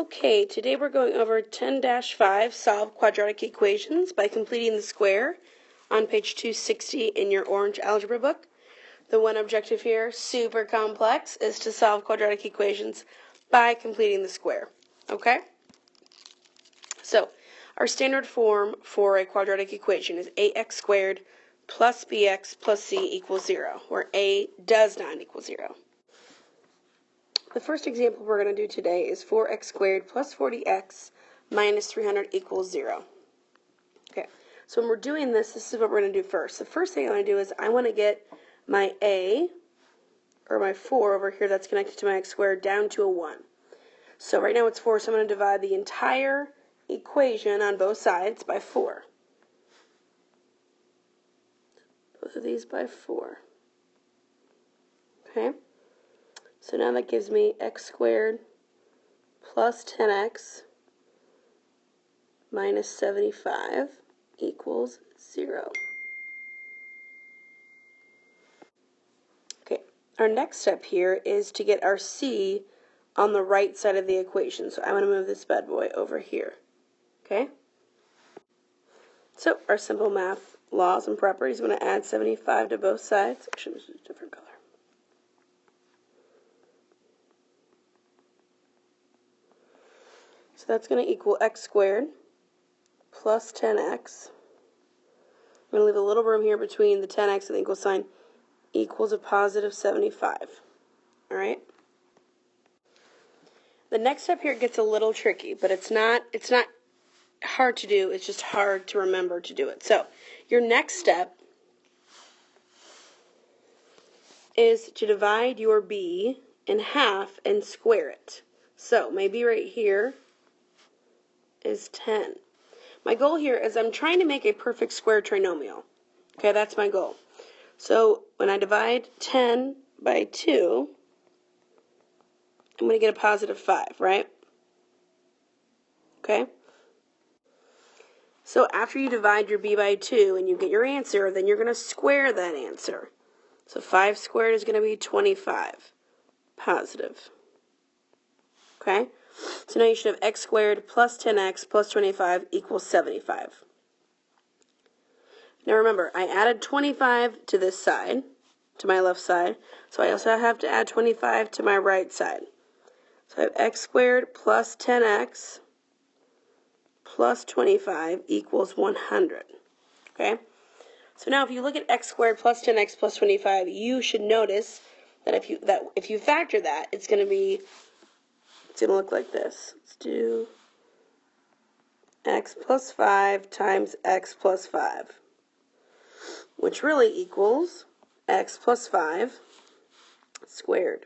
Okay, today we're going over 10-5, solve quadratic equations by completing the square on page 260 in your orange algebra book. The one objective here, super complex, is to solve quadratic equations by completing the square. Okay? So, our standard form for a quadratic equation is ax squared plus bx plus c equals 0, where a does not equal 0. The first example we're going to do today is 4x squared plus 40x minus 300 equals 0. Okay, so when we're doing this, this is what we're going to do first. The first thing I want to do is I want to get my a, or my 4 over here that's connected to my x squared, down to a 1. So right now it's 4, so I'm going to divide the entire equation on both sides by 4. Both of these by 4. Okay? So now that gives me x squared plus 10x minus 75 equals 0. Okay, our next step here is to get our c on the right side of the equation. So I'm going to move this bad boy over here. Okay? So our simple math laws and properties, I'm going to add 75 to both sides. Actually, this is a different color. So that's going to equal x squared plus 10x. I'm going to leave a little room here between the 10x and the equal sign, equals a positive 75. All right? The next step here gets a little tricky, but it's not hard to do. It's just hard to remember to do it. So your next step is to divide your b in half and square it. So my b right here is 10. My goal here is I'm trying to make a perfect square trinomial. Okay, that's my goal. So when I divide 10 by 2, I'm going to get a positive 5, right? Okay? So after you divide your b by 2 and you get your answer, then you're going to square that answer. So 5 squared is going to be 25, positive. Okay? So now you should have x squared plus 10x plus 25 equals 75. Now remember, I added 25 to this side, to my left side, so I also have to add 25 to my right side. So I have x squared plus 10x plus 25 equals 100. Okay? So now if you look at x squared plus 10x plus 25, you should notice that if you factor that, it's going to look like this. Let's do x plus 5 times x plus 5, which really equals x plus 5 squared.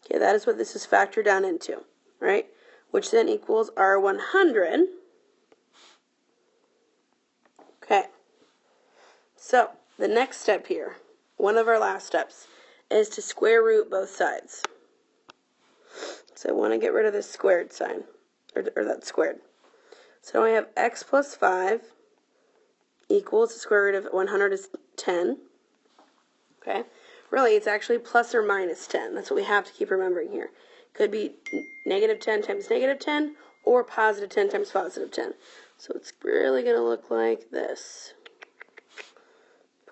Okay, that is what this is factored down into, right? Which then equals our 100. Okay, so the next step here, one of our last steps, is to square root both sides. So I want to get rid of this squared sign, or that squared. So I have x plus 5 equals the square root of 100 is 10. Okay, really it's actually plus or minus 10. That's what we have to keep remembering here. Could be negative 10 times negative 10 or positive 10 times positive 10. So it's really going to look like this.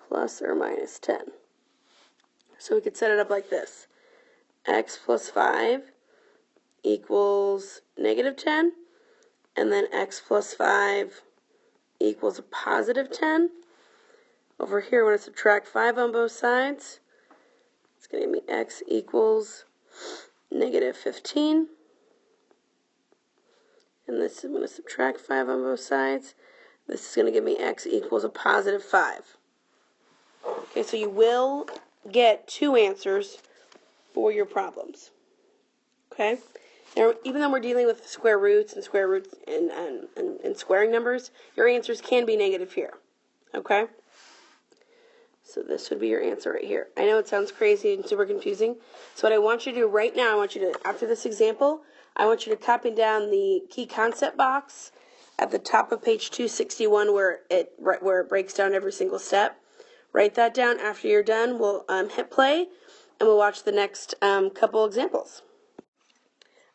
Plus or minus 10. So we could set it up like this. X plus 5 equals negative 10. And then x plus 5 equals a positive 10. Over here, we're going to subtract 5 on both sides. It's going to give me x equals negative 15. And this is going to subtract 5 on both sides. This is going to give me x equals a positive 5. Okay, so you will get 2 answers for your problems. Okay? Now, even though we're dealing with square roots and squaring numbers, your answers can be negative here. Okay? So this would be your answer right here. I know it sounds crazy and super confusing. So what I want you to do right now, I want you to, after this example, I want you to copy down the key concept box at the top of page 261 where it breaks down every single step. Write that down. After you're done, we'll hit play, and we'll watch the next couple examples.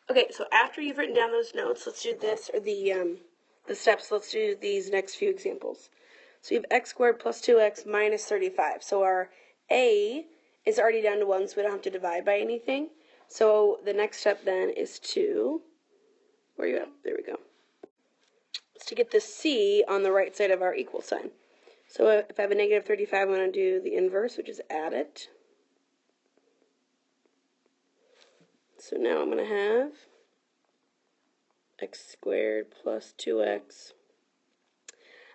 Okay, so after you've written down those notes, let's do this, or the steps. Let's do these next few examples. So you have x squared plus 2x minus 35. So our a is already down to 1, so we don't have to divide by anything. So the next step then is to, where are you at? There we go. It's to get the c on the right side of our equal sign. So if I have a negative 35, I'm going to do the inverse, which is add it. So now I'm going to have x squared plus 2x.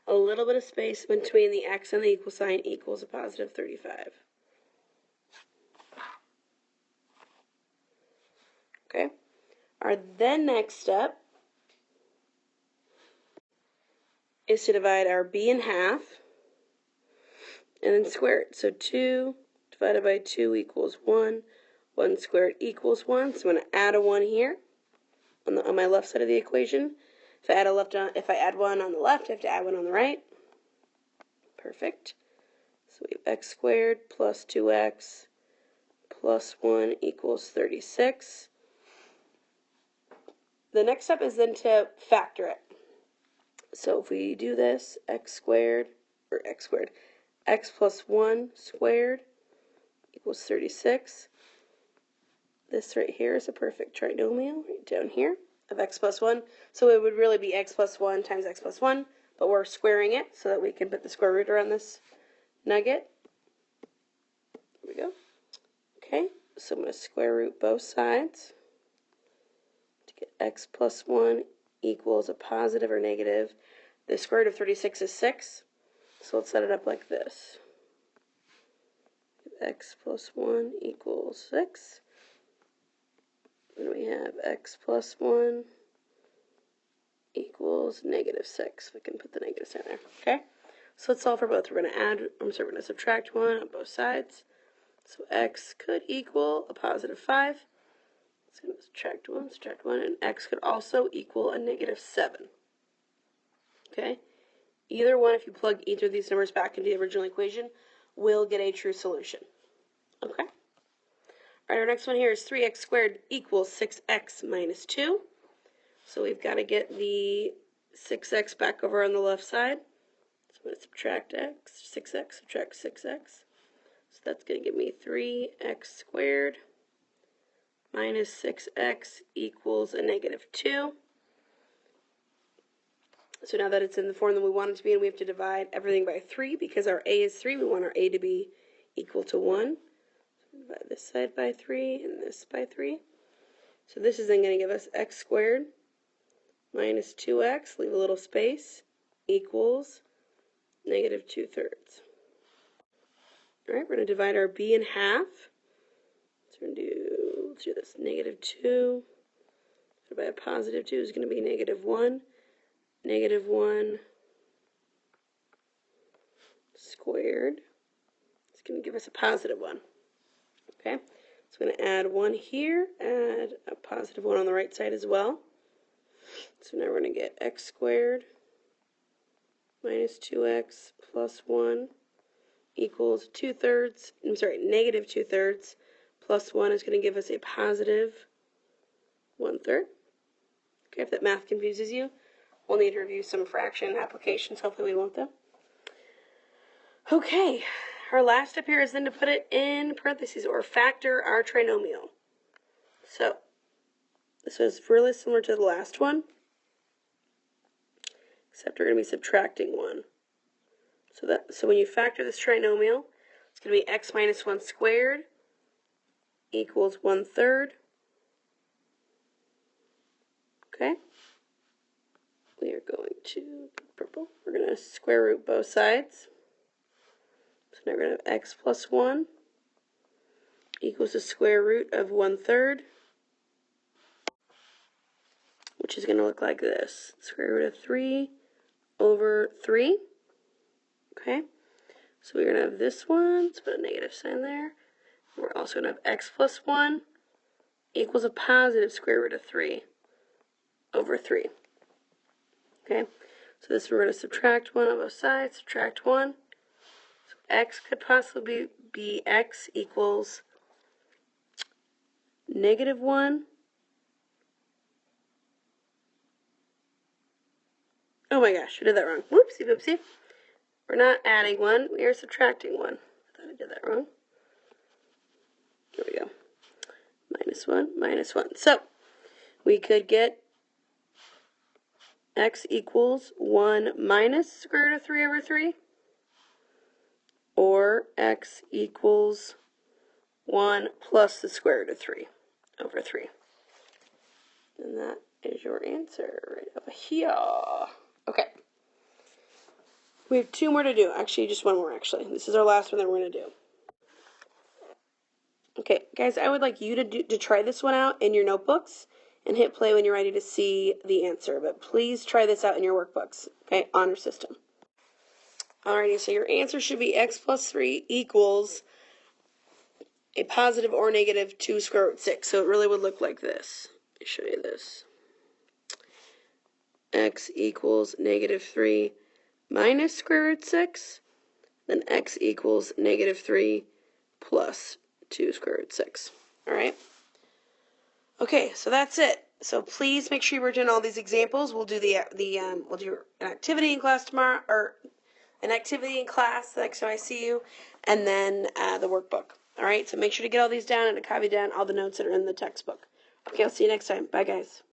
A little bit of space between the x and the equal sign equals a positive 35. Okay? Our then next step is to divide our b in half and then square it. So 2 divided by 2 equals 1. 1 squared equals 1. So I'm going to add a 1 here on my left side of the equation. If I add 1 on the left, I have to add 1 on the right. Perfect. So we have x squared plus 2x plus 1 equals 36. The next step is then to factor it. So if we do this, x plus 1 squared equals 36. This right here is a perfect trinomial right down here of x plus 1. So it would really be x plus 1 times x plus 1, but we're squaring it so that we can put the square root around this nugget. There we go. Okay, so I'm going to square root both sides to get x plus 1 equals a positive or negative. The square root of 36 is 6, so let's set it up like this. X plus 1 equals 6. And we have x plus 1 equals negative 6. We can put the negative sign there. Okay? So let's solve for both. We're going to subtract 1 on both sides. So x could equal a positive 5. It's going to subtract 1, and x could also equal a negative 7. Okay? Either one, if you plug either of these numbers back into the original equation, will get a true solution. Okay? All right, our next one here is 3x squared equals 6x minus 2. So we've got to get the 6x back over on the left side. So I'm going to subtract 6x, subtract 6x. So that's going to give me 3x squared minus 6x equals a negative 2. So now that it's in the form that we want it to be, and we have to divide everything by 3 because our a is 3. We want our a to be equal to 1. Divide this side by 3 and this by 3. So this is then going to give us x squared minus 2x, leave a little space, equals negative 2/3. All right, we're going to divide our b in half. So we're going to let's do this. Negative 2 divided by a positive 2 is going to be negative 1. Negative 1 squared is going to give us a positive 1. Okay, so I'm going to add 1 here, add a positive 1 on the right side as well. So now we're going to get x squared minus 2x plus 1 equals negative 2/3 plus 1 is going to give us a positive 1/3. Okay, if that math confuses you, we'll need to review some fraction applications. Hopefully we won't, though. Okay, our last step here is then to put it in parentheses or factor our trinomial. So this is really similar to the last one, except we're going to be subtracting 1. So when you factor this trinomial, it's going to be x minus 1 squared equals 1/3. Okay? We are going to purple. We're going to square root both sides. So now we're going to have x plus 1 equals the square root of 1/3, which is going to look like this. Square root of 3 over 3. Okay? So we're going to have this one. Let's put a negative sign there. We're also going to have x plus 1 equals a positive square root of 3 over 3. Okay? So this we're going to subtract 1 on both sides. Subtract 1. So x could possibly be x equals -1. Oh my gosh, I did that wrong. Whoopsie, whoopsie. We're not adding 1, we are subtracting 1. I thought I did that wrong. Here we go. -1, -1. So, we could get x equals 1 minus square root of 3 over 3, or x equals 1 plus the square root of 3 over 3. And that is your answer right over here. Okay. We have 2 more to do. Actually, just 1 more, actually. This is our last one that we're going to do. Okay, guys, I would like you to try this one out in your notebooks and hit play when you're ready to see the answer. But please try this out in your workbooks, okay? Honor system. Alrighty, so your answer should be x plus 3 equals a positive or negative 2 square root 6. So it really would look like this. Let me show you this. X equals -3 minus square root 6. Then x equals -3 plus 2 square root 6. All right? Okay, so that's it. So please make sure you're doing all these examples. We'll do we'll do an activity in class tomorrow, or an activity in class the next time I see you, and then the workbook. All right, so make sure to get all these down and to copy down all the notes that are in the textbook. Okay, I'll see you next time. Bye, guys.